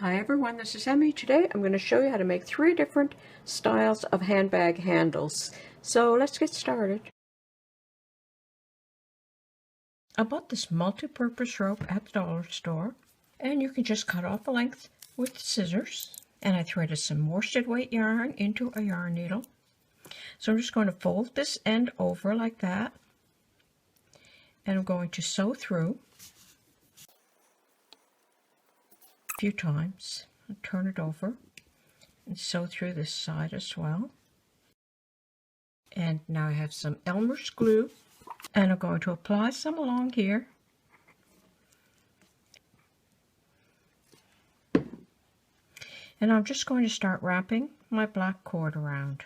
Hi everyone, this is Emmy. Today I'm going to show you how to make 3 different styles of handbag handles. So let's get started. I bought this multi-purpose rope at the dollar store, and you can just cut off a length with scissors. And I threaded some worsted weight yarn into a yarn needle. So I'm just going to fold this end over like that, and I'm going to sew through a few times. Turn it over and sew through this side as well. And now I have some Elmer's glue, and I'm going to apply some along here. And I'm just going to start wrapping my black cord around.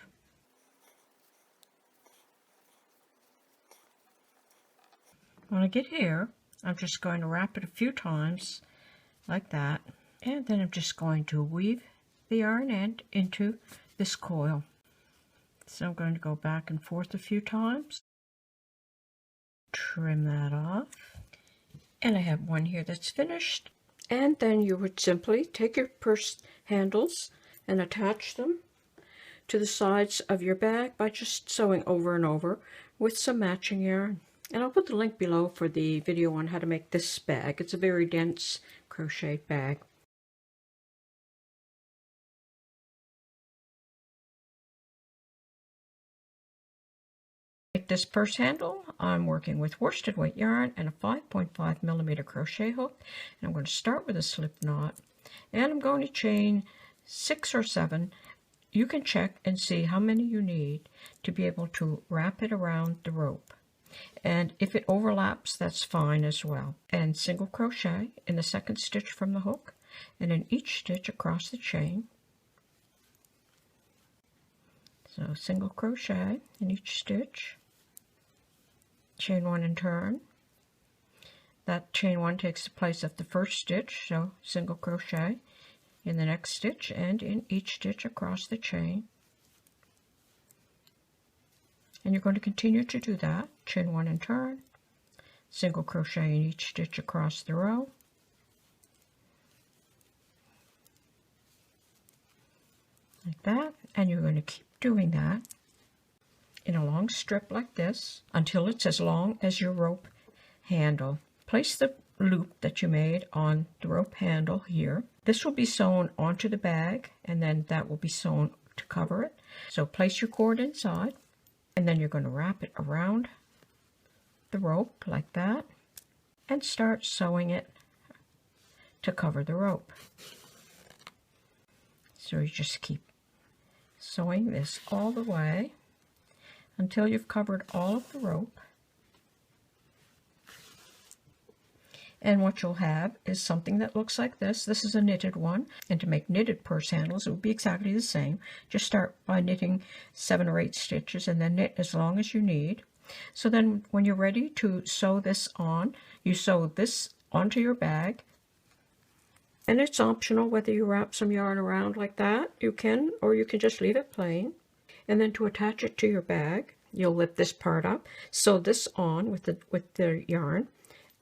When I get here, I'm just going to wrap it a few times like that. And then I'm just going to weave the yarn end into this coil. So I'm going to go back and forth a few times. Trim that off. And I have one here that's finished. And then you would simply take your purse handles and attach them to the sides of your bag by just sewing over and over with some matching yarn. And I'll put the link below for the video on how to make this bag. It's a very dense crochet bag. Make this purse handle, I'm working with worsted weight yarn and a 5.5mm crochet hook. And I'm going to start with a slip knot, and I'm going to chain 6 or 7. You can check and see how many you need to be able to wrap it around the rope. And if it overlaps, that's fine as well. And single crochet in the second stitch from the hook, and in each stitch across the chain. So single crochet in each stitch, chain 1 and turn. That chain 1 takes the place of the first stitch, so single crochet in the next stitch and in each stitch across the chain. And you're going to continue to do that, chain 1 and turn, single crochet in each stitch across the row, like that. And you're going to keep doing that in a long strip like this until it's as long as your rope handle. Place the loop that you made on the rope handle here. This will be sewn onto the bag, and then that will be sewn to cover it. So place your cord inside, and then you're going to wrap it around the rope like that and start sewing it to cover the rope. So you just keep sewing this all the way until you've covered all of the rope. And what you'll have is something that looks like this. This is a knitted one, and to make knitted purse handles it would be exactly the same. Just start by knitting 7 or 8 stitches and then knit as long as you need. So then when you're ready to sew this on, you sew this onto your bag. And it's optional whether you wrap some yarn around like that, you can, or you can just leave it plain. And then to attach it to your bag, you'll lift this part up, sew this on with the yarn,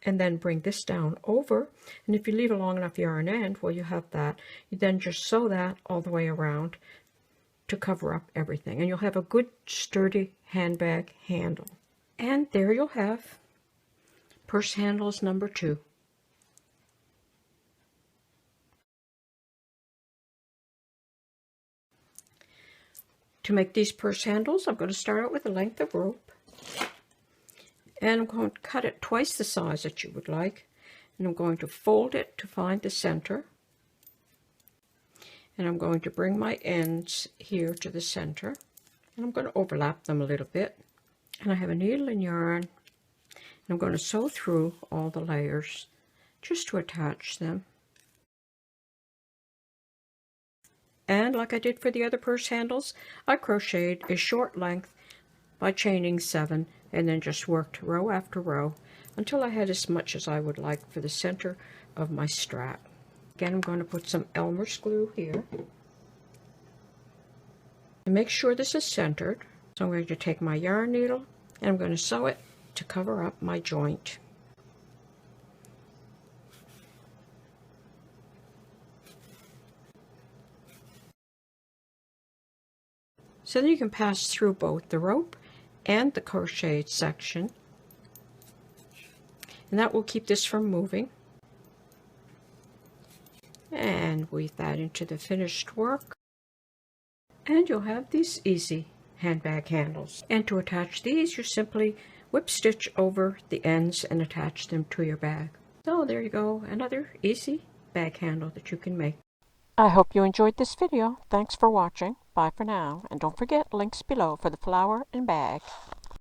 and then bring this down over. And if you leave a long enough yarn end, well, you have that. You then just sew that all the way around to cover up everything. And you'll have a good sturdy handbag handle. And there you'll have purse handles number 2. To make these purse handles, I'm going to start out with a length of rope. And I'm going to cut it twice the size that you would like. And I'm going to fold it to find the center. And I'm going to bring my ends here to the center. And I'm going to overlap them a little bit. And I have a needle and yarn. And I'm going to sew through all the layers just to attach them. And like I did for the other purse handles, I crocheted a short length by chaining 7 and then just worked row after row until I had as much as I would like for the center of my strap. Again, I'm going to put some Elmer's glue here. And make sure this is centered. So I'm going to take my yarn needle and I'm going to sew it to cover up my joint. So then you can pass through both the rope and the crocheted section, and that will keep this from moving. And weave that into the finished work, and you'll have these easy handbag handles. And to attach these, you simply whip stitch over the ends and attach them to your bag. So there you go, another easy bag handle that you can make. I hope you enjoyed this video. Thanks for watching. Bye for now, and don't forget links below for the flower and bag.